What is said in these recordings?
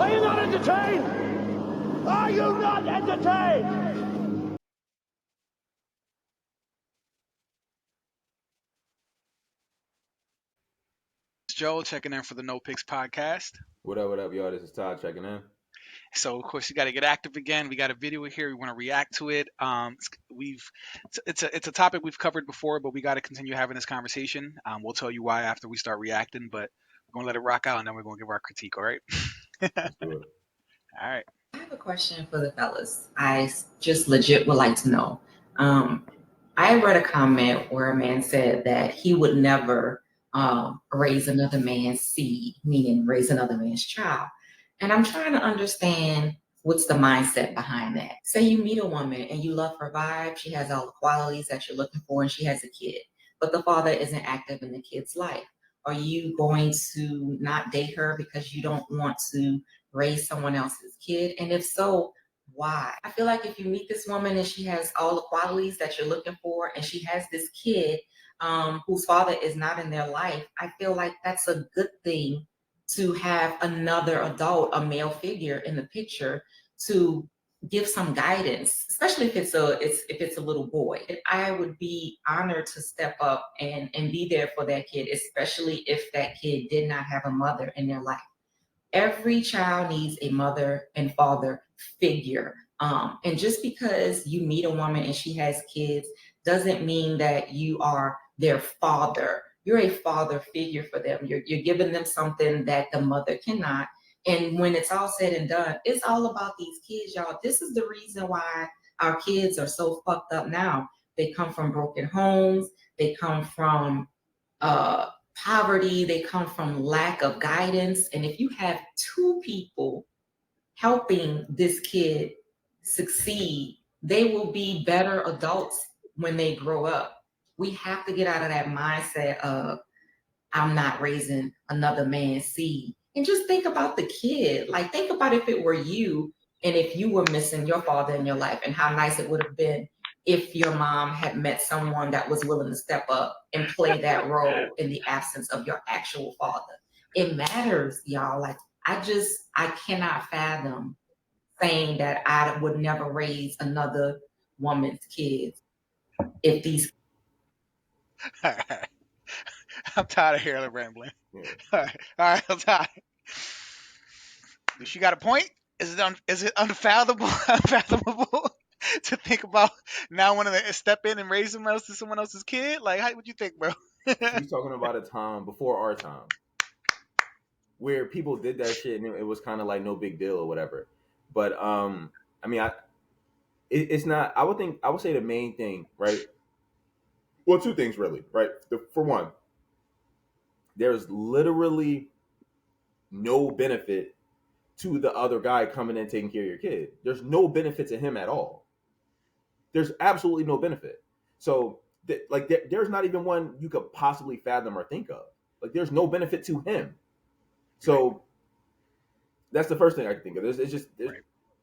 Are you not entertained? Are you not entertained? It's Joel checking in for the No Picks podcast. What up, y'all? This is Todd checking in. So of course you got to get active again. We got a video here. We want to react to it. It's a topic we've covered before, but we got to continue having this conversation. We'll tell you why after we start reacting, but we're gonna let it rock out and then we're gonna give our critique. All right. Let's do it. All right. I have a question for the fellas. Just legit would like to know. Um, I read a comment where a man said that he would never raise another man's seed, meaning raise another man's child. And I'm trying to understand what's the mindset behind that. Say you meet a woman and you love her vibe, she has all the qualities that you're looking for, and she has a kid, but the father isn't active in the kid's life. Are you going to not date her because you don't want to raise someone else's kid? And if so, why? I feel like if you meet this woman and she has all the qualities that you're looking for and she has this kid whose father is not in their life, I feel like that's a good thing to have another adult, a male figure in the picture to give some guidance, especially if it's a little boy. I would be honored to step up and be there for that kid, especially if that kid did not have a mother in their life. Every child needs a mother and father figure. And just because you meet a woman and she has kids doesn't mean that you are their father. You're a father figure for them. You're giving them something that the mother cannot. And when it's all said and done, it's all about these kids, y'all. This is the reason why our kids are so fucked up now. They come from broken homes. They come from poverty, they come from lack of guidance. And if you have two people helping this kid succeed, they will be better adults when they grow up. We have to get out of that mindset of, I'm not raising another man's seed. And just think about the kid. Like, think about if it were you and if you were missing your father in your life and how nice it would have been if your mom had met someone that was willing to step up and play that role in the absence of your actual father. It matters, y'all. Like, I cannot fathom saying that I would never raise another woman's kids if these. All right. I'm tired of hearing rambling. Yeah. All right. I'm tired. Does she got a point? Is it unfathomable unfathomable to think about now wanting to step in and raise someone else's kid? Like, how would you think, bro? She's talking about a time before our time where people did that shit and it was kind of like no big deal or whatever. But I mean, it's not. I would say the main thing, right? Well, two things really, right? For one, there's literally no benefit to the other guy coming in taking care of your kid. There's no benefit to him at all. There's absolutely no benefit. So, there's not even one you could possibly fathom or think of. Like, there's no benefit to him. So, that's the first thing I can think of.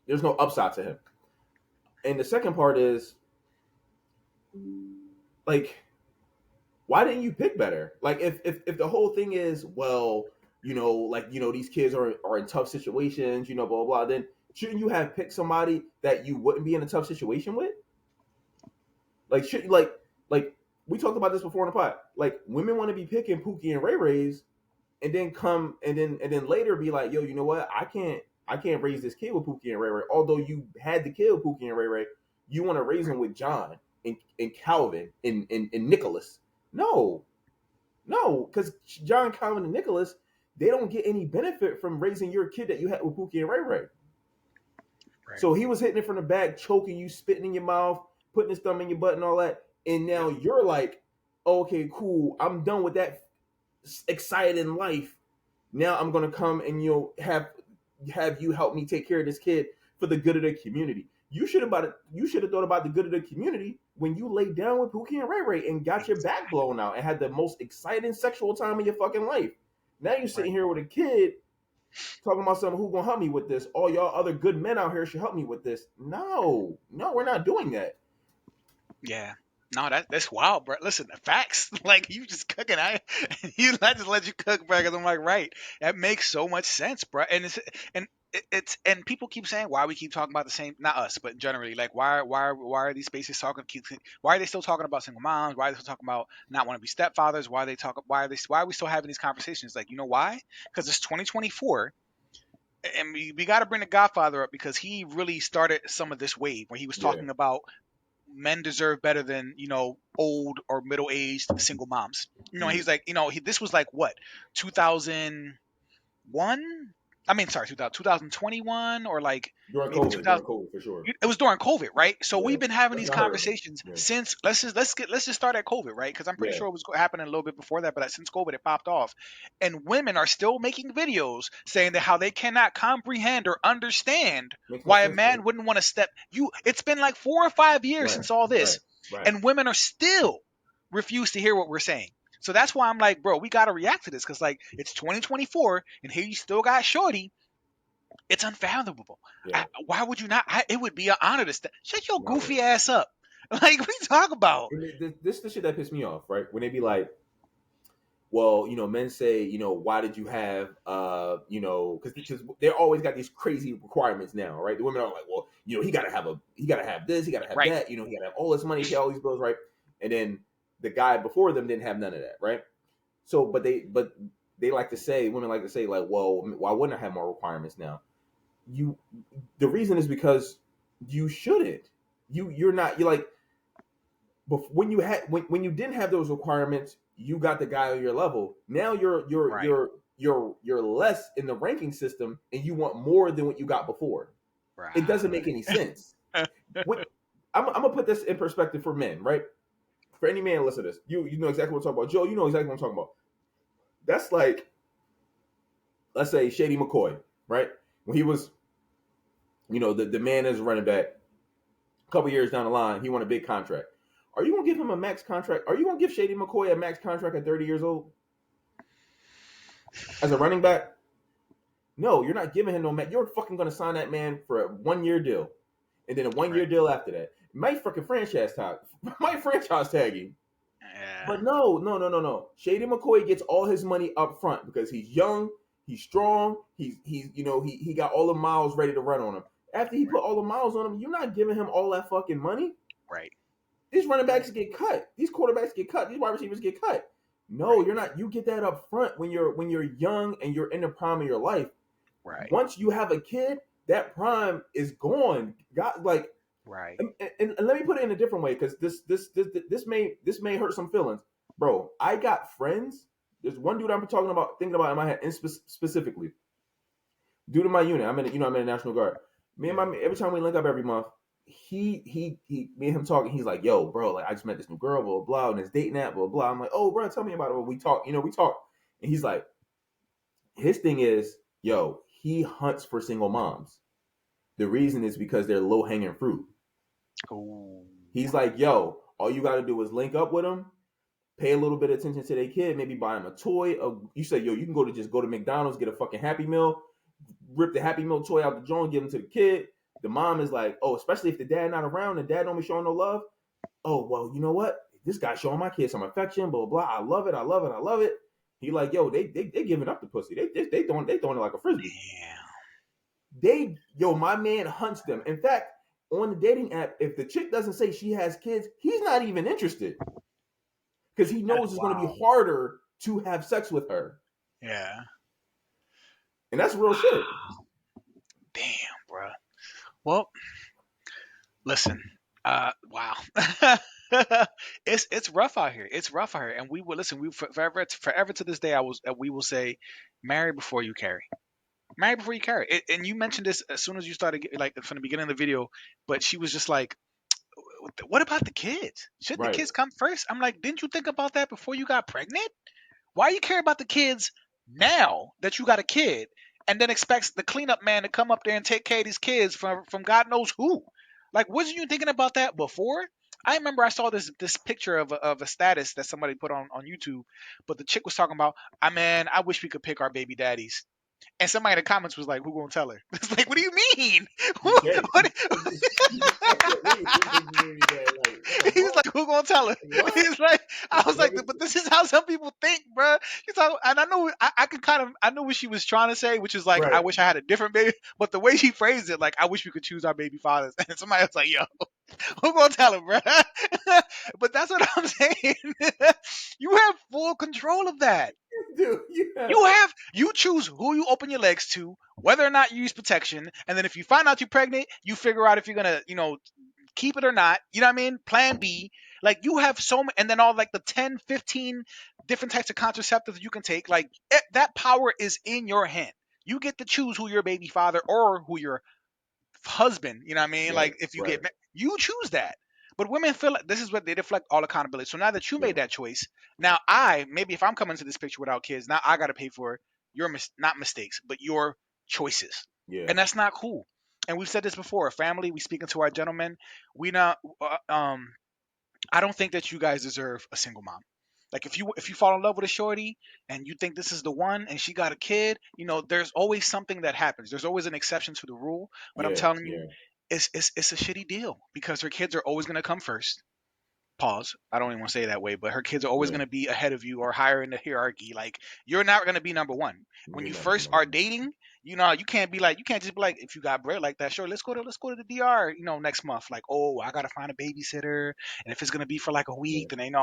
There's no upside to him. And the second part is, like, why didn't you pick better? Like, if the whole thing is, well, these kids are in tough situations, blah, blah, blah, then shouldn't you have picked somebody that you wouldn't be in a tough situation with? Like, like we talked about this before in the pod. Like, women want to be picking Pookie and Ray Ray's, and then and then later be like, yo, you know what? I can't raise this kid with Pookie and Ray Ray. Although you had to kill Pookie and Ray Ray, you want to raise him with John and Calvin and Nicholas. No, because John, Calvin, and Nicholas, they don't get any benefit from raising your kid that you had with Pookie and Ray Ray. Right. So he was hitting it from the back, choking you, spitting in your mouth, putting his thumb in your butt and all that. And now you're like, okay, cool. I'm done with that exciting life. Now I'm going to come and have you help me take care of this kid for the good of the community. You should have thought about the good of the community when you laid down with Pookie and Ray Ray and got your back blown out and had the most exciting sexual time of your fucking life. Now you're sitting here with a kid talking about something, who gonna help me with this? All y'all other good men out here should help me with this. No, we're not doing that. Yeah. No, that's wild, bro. Listen, the facts. Like, you just cooking. I just let you cook, bro. Because I'm like, right. That makes so much sense, bro. And it's and people keep saying why we keep talking about the same, not us, but generally, like why are these spaces talking? Why are they still talking about single moms? Why are they still talking about not want to be stepfathers? Why are we still having these conversations? Like, you know why? Because it's 2024. And we got to bring the Godfather up because he really started some of this wave where he was Yeah. talking about men deserve better than old or middle aged single moms. He's like, this was like what 2001. I mean, sorry, 2021 or like During maybe COVID, 2000. during COVID for sure. It was during COVID, right? So Yeah. we've been having That's these what I heard. conversations Yeah. since. Let's just start at COVID, right? Because I'm pretty Yeah. sure it was happening a little bit before that, but since COVID, it popped off, and women are still making videos saying that how they cannot comprehend or understand Makes no why a sense, bro. man wouldn't want to step. It's been like 4 or 5 years Right. since all this, Right. and women are still refuse to hear what we're saying. So that's why I'm like, bro, we gotta react to this because like it's 2024, and here you still got shorty. It's unfathomable. Yeah. Why would you not? It would be an honor to shut your No. goofy ass up. Like, what are you talking about? And this is the shit that pissed me off, right? When they be like, well, men say, why did you have, because they always got these crazy requirements now, right? The women are like, well, he gotta have this, he gotta have Right. that, he gotta have all this money, pay all these bills, right? And then the guy before them didn't have none of that, right? So, but they like to say, women like to say, like, well, why wouldn't I have more requirements now? The reason is because you shouldn't. You're like, but when you didn't have those requirements, you got the guy on your level. Now you're less in the ranking system, and you want more than what you got before. Right. It doesn't make any sense. I'm gonna put this in perspective for men, right? For any man, listen to this. You know exactly what I'm talking about. Joe, you know exactly what I'm talking about. That's like, let's say Shady McCoy, right? When he was, the man is running back. A couple years down the line, he won a big contract. Are you gonna give him a max contract? Are you gonna give Shady McCoy a max contract at 30 years old as a running back? No, you're not giving him no max. You're fucking gonna sign that man for a 1-year deal, and then a 1-year deal after that. Might fucking franchise tag him. Yeah. But no. Shady McCoy gets all his money up front because he's young, he's strong, he got all the miles ready to run on him. After he put all the miles on him, you're not giving him all that fucking money. Right. These running backs get cut. These quarterbacks get cut. These wide receivers get cut. No, you're not. You get that up front when you're young and you're in the prime of your life. Right. Once you have a kid, that prime is gone. Right. And let me put it in a different way because this may hurt some feelings, bro. I got friends. There's one dude I'm thinking about in my head, and specifically, dude in my unit. I'm in the National Guard. Every time we link up every month, me and him talking. He's like, yo, bro, like I just met this new girl, blah blah, and this dating app, blah blah. I'm like, oh, bro, tell me about it. When we talk, and he's like, his thing is, yo, he hunts for single moms. The reason is because they're low hanging fruit. Ooh. He's like, yo, all you got to do is link up with them, pay a little bit of attention to their kid, maybe buy him a toy. You say, yo, you can go to McDonald's, get a fucking Happy Meal, rip the Happy Meal toy out the joint, give them to the kid. The mom is like, oh, especially if the dad not around and dad don't be showing no love. Oh, well, you know what? This guy's showing my kids some affection, blah, blah, blah. I love it. He like, yo, they giving up the pussy. They throwing it like a frisbee. My man hunts them. In fact, on the dating app, if the chick doesn't say she has kids, he's not even interested. Because he knows it's going to be harder to have sex with her. Yeah. And that's real shit. Damn, bro. Well, listen. Wow. It's rough out here. And we will listen. We forever to this day. We will say, marry before you carry. Marry before you carry. And you mentioned this as soon as you started, like from the beginning of the video. But she was just like, "What about the kids? Shouldn't the kids come first?" I'm like, "Didn't you think about that before you got pregnant? Why you care about the kids now that you got a kid, and then expects the cleanup man to come up there and take care of these kids from God knows who? Like, wasn't you thinking about that before?" I remember I saw this picture of a status that somebody put on YouTube, but the chick was talking about, I wish we could pick our baby daddies. And somebody in the comments was like, "Who gonna tell her?" It's like, what do you mean? He's like, "Who gonna tell her? What? He's like, I was like, but this is how some people think, bro. She's like, and I know I could kind of I knew what she was trying to say, which is like, I Right. wish I had a different baby. But the way she phrased it, like, I wish we could choose our baby fathers. And somebody was like, yo, who gonna tell her, bro? But that's what I'm saying. You have full control of that. Dude, You choose who you open your legs to, whether or not you use protection, and then if you find out you're pregnant, you figure out if you're gonna, keep it or not. You know what I mean? Plan B. Like you have so many, and then all like the 10, 15 different types of contraceptives you can take. Like that power is in your hand. You get to choose who your baby father or who your husband. You know what I mean? Right, Like if you right. you choose that. But women feel like this is what they deflect all accountability. So now that you Yeah. made that choice, now maybe if I'm coming into this picture without kids, now I got to pay for your not mistakes, but your choices, Yeah. and that's not cool. And we've said this before. A family, we speaking to our gentlemen. We not. I don't think that you guys deserve a single mom. Like if you fall in love with a shorty and you think this is the one and she got a kid, there's always something that happens. There's always an exception to the rule. But I'm Yeah, telling you, yeah. it's a shitty deal because her kids are always going to come first. Pause. I don't even want to say it that way, but her kids are always Yeah. going to be ahead of you or higher in the hierarchy. Like you're not going to be number one when You're you never first gonna are be. dating. You can't just be like, if you got bread like that, sure, let's go to the DR. Next month. Like, oh, I gotta find a babysitter, and if it's gonna be for like a week, Yeah. then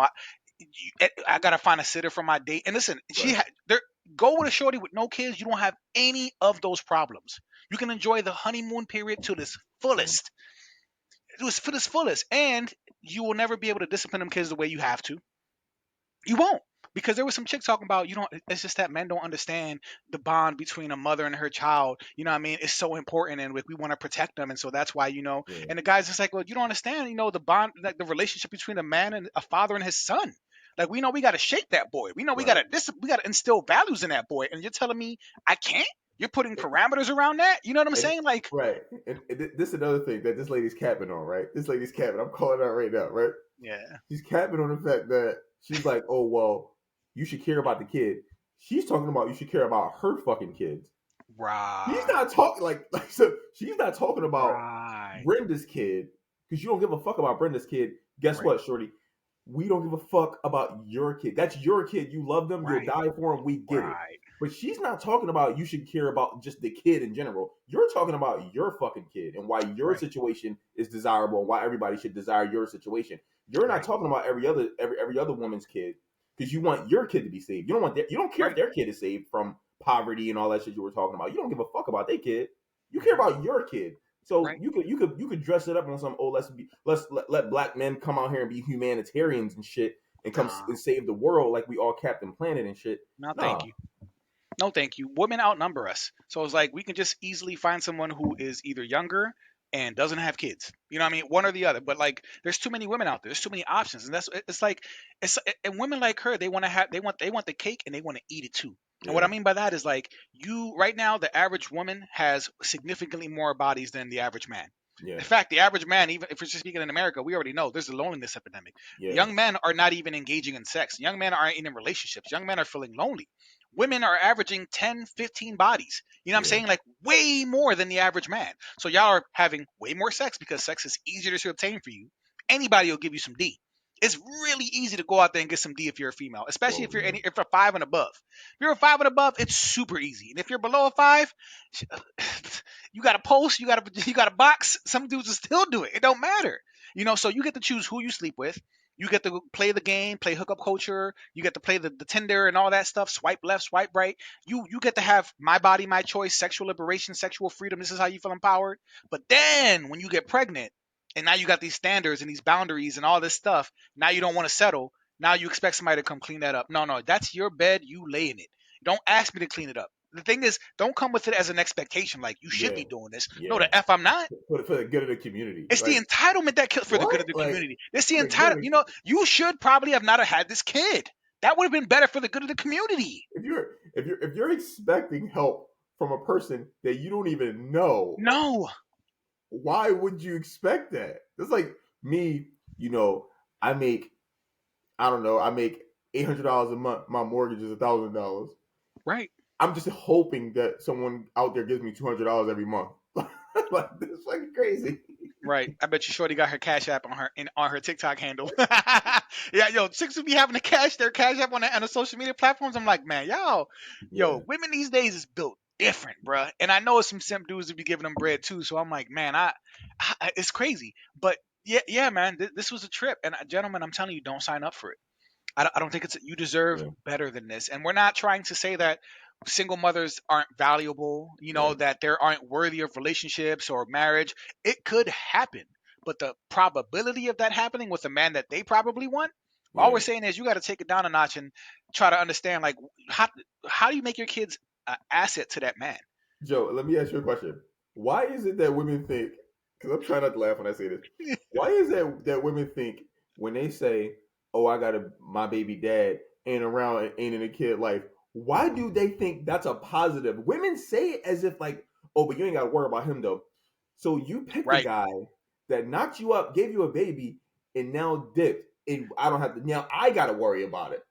I gotta find a sitter for my date. And listen, Right. go with a shorty with no kids. You don't have any of those problems. You can enjoy the honeymoon period to this fullest. It was for this fullest, and you will never be able to discipline them kids the way you have to. You won't. Because there was some chick talking about, it's just that men don't understand the bond between a mother and her child. You know what I mean? It's so important and we want to protect them. And so that's why, Yeah. and the guy's just like, well, you don't understand, the bond, like the relationship between a man and a father and his son. Like, we know we got to shape that boy. We know we Right. got to instill values in that boy. And you're telling me I can't? You're putting parameters around that? You know what I'm saying? Like, Right. And this is another thing that this lady's capping on, right? This lady's capping. I'm calling her out right now, right? yeah. She's capping on the fact that she's like, oh, well, you should care about the kid. She's talking about you should care about her fucking kids. She's Right. not talking like so she's not talking about Right. Brenda's kid because you don't give a fuck about Brenda's kid. Guess Right. what, shorty? We don't give a fuck about your kid. That's your kid. You love them. You'll Right. die for them. We get it. Right. But she's not talking about you should care about just the kid in general. You're talking about your fucking kid and why your Right. situation is desirable and why everybody should desire your situation. You're not Right. talking about every other woman's kid because you want your kid to be saved. You don't care if Right. their kid is saved from poverty and all that shit you were talking about. You don't give a fuck about their kid. You care about your kid. So Right. you could dress it up on some let black men come out here and be humanitarians and shit and come Nah. and save the world like we all Captain Planet and shit. No, Nah. thank you. No, thank you. Women outnumber us. So it's like we can just easily find someone who is either younger and doesn't have kids. You know what I mean? One or the other. But like there's too many women out there. There's too many options. And it's like and women like her, they want the cake and they want to eat it too. And what I Yeah. mean by that is like you right now the average woman has significantly more bodies than the average man. Yeah. In fact, the average man, even if we're just speaking in America, we already know there's a loneliness epidemic. Yeah. Young men are not even engaging in sex. Young men aren't in relationships. Young men are feeling lonely. Women are averaging 10, 15 bodies. You know what I'm Yeah. saying? Like way more than the average man. So y'all are having way more sex because sex is easier to obtain for you. Anybody will give you some D. It's really easy to go out there and get some D if you're a female, especially Oh, if you're yeah. if you're 5 and above. If you're a 5 and above, it's super easy. And if you're below a 5, you got to post, you got to box. Some dudes will still do it. It don't matter. So you get to choose who you sleep with. You get to play the game, play hookup culture. You get to play the Tinder and all that stuff. Swipe left, swipe right. You get to have my body, my choice, sexual liberation, sexual freedom. This is how you feel empowered. But then when you get pregnant, and now you got these standards and these boundaries and all this stuff, now you don't want to settle. Now you expect somebody to come clean that up. No, that's your bed. You lay in it. Don't ask me to clean it up. The thing is, don't come with it as an expectation like you should Yeah. be doing this. Yeah. No, the F I'm not. For the good of the community. It's the Like, entitlement that kills for the good what? of the Like, community. It's the for the good entitlement. of the You should probably have not have had this kid. That would have been better for the good of the community. if you're expecting help from a person that you don't even know, No. why would you expect that? It's like me, I make $800 a month. My mortgage is $1,000. Right. I'm just hoping that someone out there gives me $200 every month. Like, this is fucking crazy. Right. I bet you Shorty got her Cash App on her TikTok handle. Yeah, yo, chicks would be having their Cash App on the social media platforms. I'm like, man, Yeah. women these days is built different, bruh. And I know some simp dudes would be giving them bread too. So I'm like, man, it's crazy. But yeah, man, this was a trip. And gentlemen, I'm telling you, don't sign up for it. I don't think you deserve Yeah. better than this. And we're not trying to say that single mothers aren't valuable, Yeah. that they aren't worthy of relationships or marriage. It could happen, but the probability of that happening with a man that they probably want, all we're Yeah. saying is you got to take it down a notch and try to understand, like, how do you make your kids an asset to that man? Joe, let me ask you a question. Why is it that women think? Because I'm trying not to laugh when I say this. Why is that women think when they say, "Oh, I got my baby dad ain't around and ain't in a kid life"? Why do they think that's a positive? Women say it as if like, "Oh, but you ain't got to worry about him though." So you picked a Right, guy that knocked you up, gave you a baby, and now dipped, and I don't have to. Now I got to worry about it.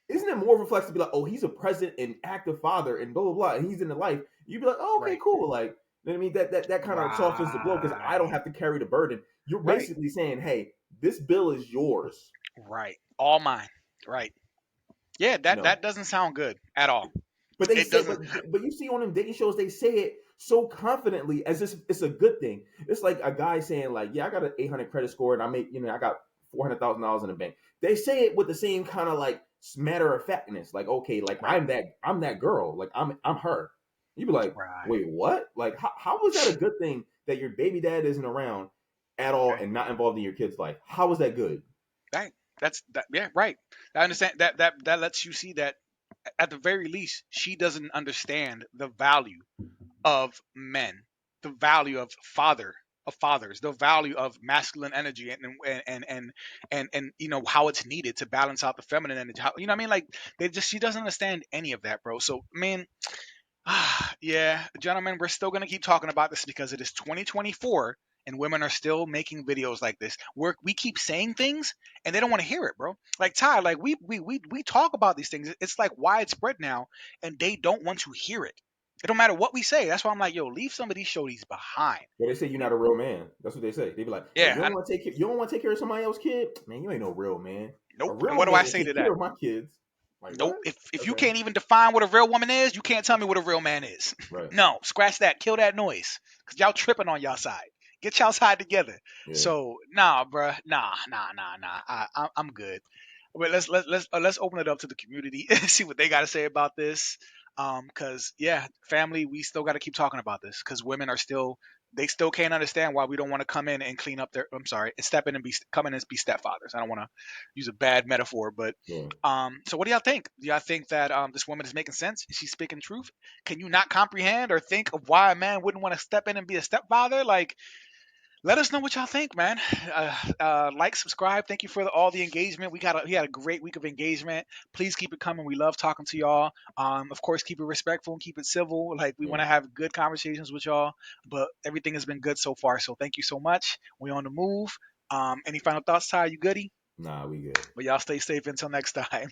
Isn't it more of a flex to be like, oh, he's a present and active father and blah blah blah, and he's in the life? You'd be like, oh, okay, right, cool. Like, you know what I mean? That kind of softens the blow because I don't right, have to carry the burden. You're right, basically saying, hey, this bill is yours. right. All mine. Right. Yeah, No, that doesn't sound good at all. but they It say, doesn't. but you see on them dating shows, they say it so confidently as if it's a good thing. It's like a guy saying, like, yeah, I got an 800 credit score and I make, I got $400,000 in the bank. They say it with the same kind of like matter of factness, like, okay, like Right. I'm that girl, like I'm her. You'd be like, Right. wait, what? Like, how is that a good thing that your baby dad isn't around at all Right. and not involved in your kid's life? How is that good? Right. That's that. Yeah. Right. I understand that lets you see that at the very least she doesn't understand the value of men, the value of fathers, the value of masculine energy and how it's needed to balance out the feminine energy. How, you know what I mean? Like she doesn't understand any of that, bro. So I mean, yeah, gentlemen, we're still gonna keep talking about this because it is 2024 and women are still making videos like this. We keep saying things and they don't want to hear it, bro. Like Ty, like we talk about these things. It's like widespread now, and they don't want to hear it. It don't matter what we say. That's why I'm like, yo, leave some of these shorties behind. Well, they say you're not a real man. That's what they say. They be like, "Oh, Yeah, you don't want to take care of somebody else's kid? Man, you ain't no real man. A nope. And real what do I man will say to take that? care of my kids." Like Nope. what? If you Okay, can't even define what a real woman is, you can't tell me what a real man is. right. No, scratch that. Kill that noise. Cause y'all tripping on y'all side. Get y'all side together. Yeah. So nah, bruh. Nah. I'm good. But let's open it up to the community and see what they got to say about this. Cause yeah, family, we still got to keep talking about this. Cause women are still they still can't understand why we don't want to come in and clean up their. I'm sorry, and step in and come in and be stepfathers. I don't want to use a bad metaphor, but Yeah. so what do y'all think? Do y'all think that this woman is making sense? Is she speaking truth? Can you not comprehend or think of why a man wouldn't want to step in and be a stepfather? Like, let us know what y'all think, man. Like, subscribe. Thank you for all the engagement. We had a great week of engagement. Please keep it coming. We love talking to y'all. Of course, keep it respectful and keep it civil. Like we Yeah. want to have good conversations with y'all. But everything has been good so far. So thank you so much. We on the move. Any final thoughts, Ty? You goody? Nah, we good. But y'all stay safe until next time.